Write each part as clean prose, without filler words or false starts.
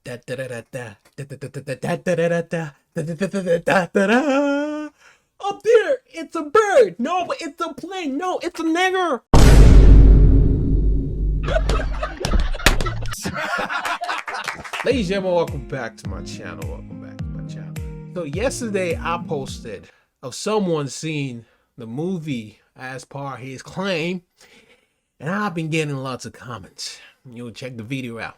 Up there, it's a bird. No, but it's a plane. No, it's a nigger. Ladies and gentlemen, welcome back to my channel. So yesterday I posted of someone seeing the movie as per his claim, and I've been getting lots of comments. You'll check the video out.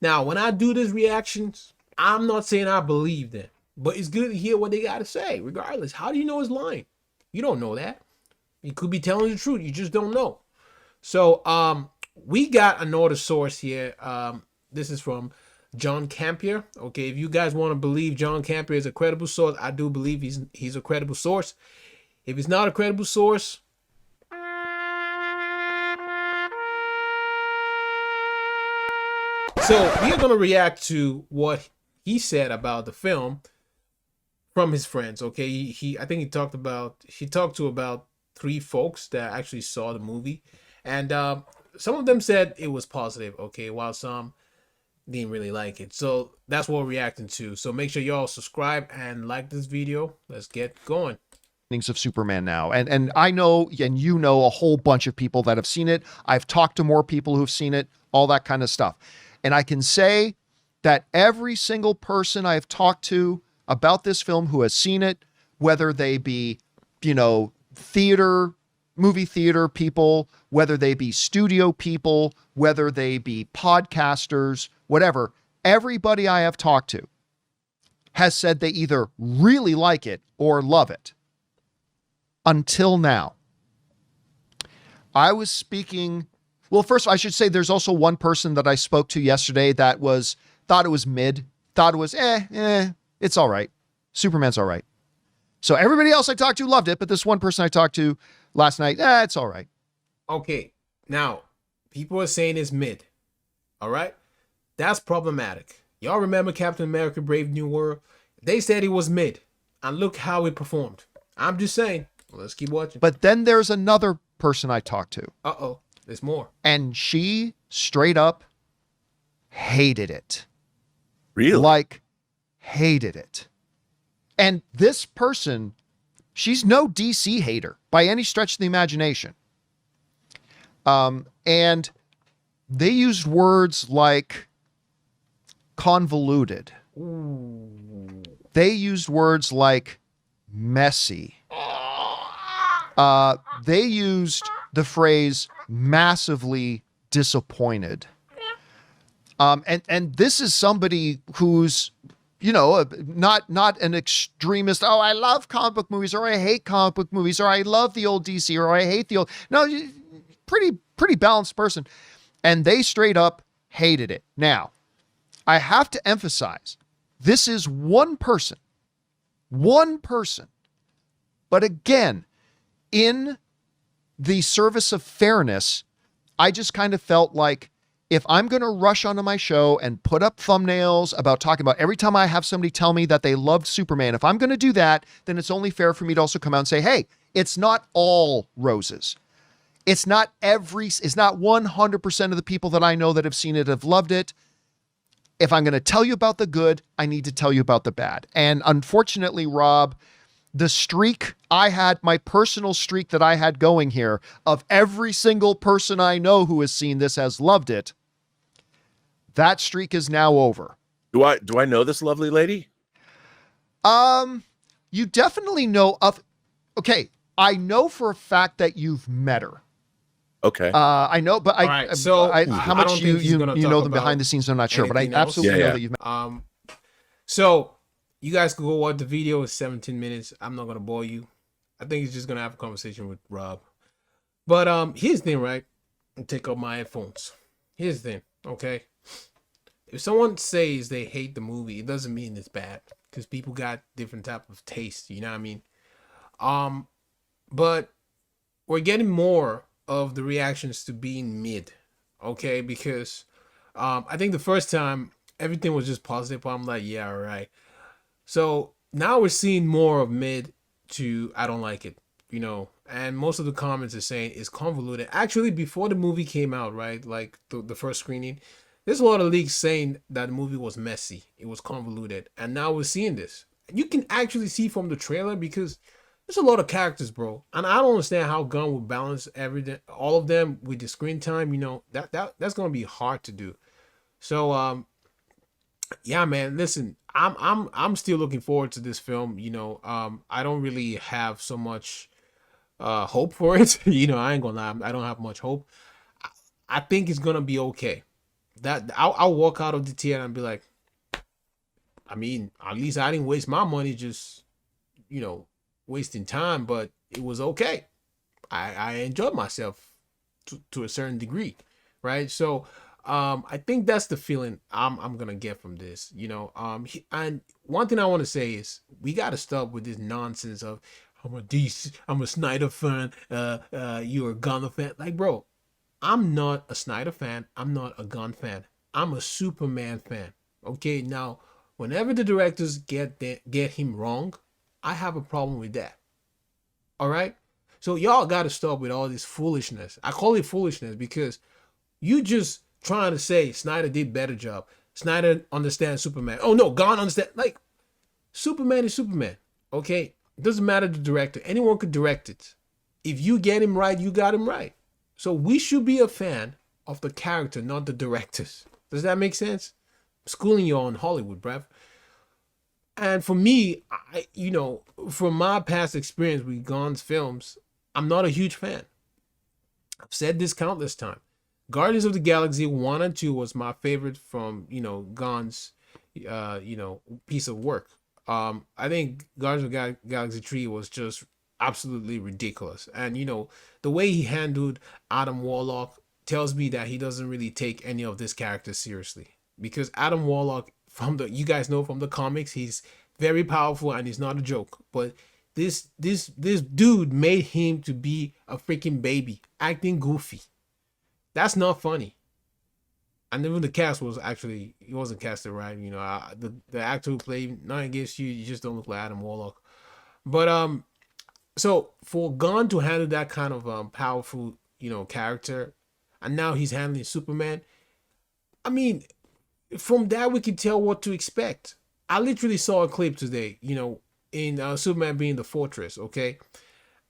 Now, when I do these reactions, I'm not saying I believe them, but it's good to hear what they got to say, regardless. How do you know it's lying? You don't know that. He could be telling the truth. You just don't know. So, we got another source here. This is from John Campea. Okay, if you guys want to believe John Campea is a credible source, I do believe he's a credible source. If he's not a credible source, so we are going to react to what he said about the film from his friends. Okay, I think he talked to about 3 folks that actually saw the movie, and some of them said it was positive. Okay, while some didn't really like it. So that's what we're reacting to. So make sure y'all subscribe and like this video. Let's get going. Of Superman now, and I know, and you know, a whole bunch of people that have seen it. I've talked to more people who've seen it, all that kind of stuff. And I can say that every single person I've talked to about this film who has seen it, whether they be, you know, movie theater people, whether they be studio people, whether they be podcasters, whatever, everybody I have talked to has said they either really like it or love it. Until now. I was speaking, well, first I should say there's also one person that I spoke to yesterday that thought it was mid, thought it was, it's all right. Superman's all right. So everybody else I talked to loved it, but this one person I talked to last night, it's all right. Okay, now, people are saying it's mid, all right? That's problematic. Y'all remember Captain America Brave New World? They said it was mid, and look how it performed. I'm just saying. Let's keep watching. But then there's another person I talked to. Uh-oh, there's more. And she straight up hated it. Really? Like, hated it. And this person, she's no DC hater by any stretch of the imagination. And they used words like convoluted. Ooh. They used words like messy. They used the phrase massively disappointed. And this is somebody who's, you know, not an extremist. Oh, I love comic book movies, or I hate comic book movies, or I love the old DC, or I hate the old. No, pretty balanced person. And they straight up hated it. Now, I have to emphasize, this is one person. But again, in the service of fairness, I just kind of felt like if I'm going to rush onto my show and put up thumbnails about talking about every time I have somebody tell me that they loved Superman, if I'm going to do that, then it's only fair for me to also come out and say, hey, it's not all roses. It's not 100% of the people that I know that have seen it have loved it. If I'm going to tell you about the good, I need to tell you about the bad. And unfortunately, Rob, the streak I had, my personal streak that I had going here of every single person I know who has seen this has loved it, that streak is now over. Do I know this lovely lady? You definitely know of. Okay, I know for a fact that you've met her. Okay. I know, but Right, so how much you know them behind the scenes, I'm not sure, but I absolutely know that you've met. So you guys can go watch the video. It's 17 minutes. I'm not gonna bore you. I think he's just gonna have a conversation with Rob. But here's the thing, right? And take off my headphones. Here's the thing, okay? If someone says they hate the movie, it doesn't mean it's bad, because people got different type of taste. You know what I mean? But we're getting more of the reactions to being mid, okay? Because I think the first time everything was just positive. I'm like, yeah, all right. So now we're seeing more of mid to I don't like it, you know. And most of the comments are saying it's convoluted. Actually, before the movie came out, right, like the first screening, There's a lot of leaks saying that the movie was messy, it was convoluted, and now we're seeing this. You can actually see from the trailer because there's a lot of characters, bro, and I don't understand how Gunn would balance everything, all of them with the screen time. You know that's gonna be hard to do. So yeah, man. Listen, I'm still looking forward to this film. I don't really have so much hope for it. I ain't gonna lie, I don't have much hope. I think it's gonna be okay. That I'll walk out of the theater and be like, I mean, at least I didn't waste my money just wasting time, but it was okay. I enjoyed myself to a certain degree, right? So I think that's the feeling I'm gonna get from this. And one thing I want to say is we gotta stop with this nonsense of I'm a Snyder fan, you're a Gunner fan. Like, bro, I'm not a Snyder fan. I'm not a Gunn fan. I'm a Superman fan. Okay, now whenever the directors get him wrong, I have a problem with that. All right, so y'all got to stop with all this foolishness. I call it foolishness because you just trying to say Snyder did better job. Snyder understands Superman. Oh no, Gunn understand. Like, Superman is Superman. Okay, doesn't matter the director. Anyone could direct it. If you get him right, you got him right. So we should be a fan of the character, not the directors. Does that make sense? I'm schooling you on Hollywood, bruv. And for me, from my past experience with Gunn's films, I'm not a huge fan. I've said this countless times. Guardians of the Galaxy 1 and 2 was my favorite from, Gunn's, piece of work. I think Guardians of the Galaxy 3 was just absolutely ridiculous. And, the way he handled Adam Warlock tells me that he doesn't really take any of this character seriously. Because Adam Warlock, you guys know from the comics, he's very powerful and he's not a joke. But this dude made him to be a freaking baby, acting goofy. That's not funny. And even the cast was actually, he wasn't casted right. The actor who played, not against you, you just don't look like Adam Warlock. But so for Gunn to handle that kind of powerful, character, and now he's handling Superman. I mean, from that we can tell what to expect. I literally saw a clip today, in Superman being the fortress, okay?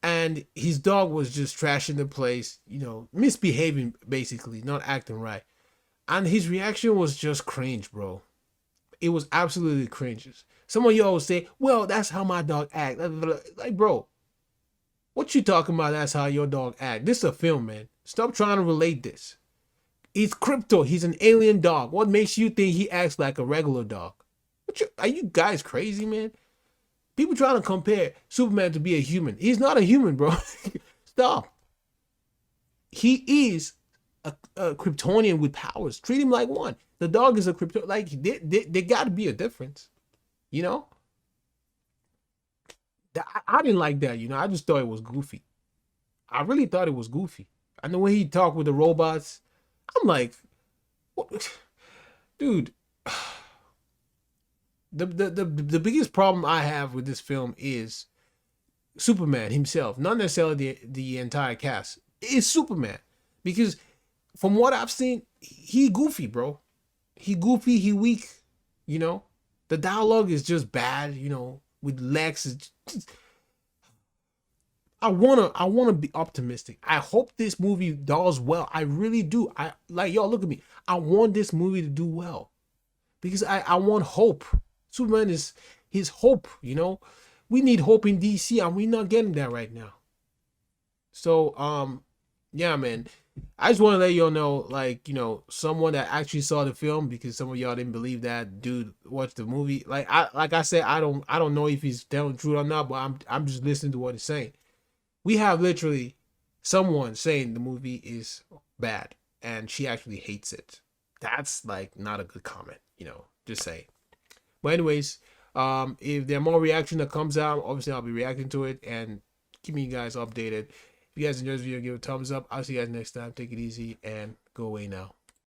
And his dog was just trashing the place, misbehaving basically, not acting right. And his reaction was just cringe, bro. It was absolutely cringe. Some of y'all will say, well, that's how my dog act. Like, bro, what you talking about? That's how your dog act. This is a film, man. Stop trying to relate this. He's crypto. He's an alien dog. What makes you think he acts like a regular dog? Are you guys crazy, man? People trying to compare Superman to be a human. He's not a human, bro. Stop. He is a Kryptonian with powers. Treat him like one. The dog is a Kryptonian. Like, there got to be a difference. I didn't like that. I just thought it was goofy. I really thought it was goofy. And the way he talked with the robots, I'm like, what? Dude. The biggest problem I have with this film is Superman himself, not necessarily the entire cast. It's Superman, because from what I've seen, he goofy, bro. He goofy, he weak. The dialogue is just bad. With Lex. I wanna be optimistic. I hope this movie does well. I really do. Y'all look at me. I want this movie to do well, because I want hope. Superman is his hope, We need hope in DC, and we're not getting that right now. So, yeah, man. I just want to let y'all know, someone that actually saw the film, because some of y'all didn't believe that dude watched the movie. Like I said, I don't know if he's telling the truth or not, but I'm just listening to what he's saying. We have literally someone saying the movie is bad, and she actually hates it. That's not a good comment, just saying. But anyways, if there are more reaction that comes out, obviously I'll be reacting to it and keeping you guys updated. If you guys enjoyed this video, give it a thumbs up. I'll see you guys next time. Take it easy and go away now.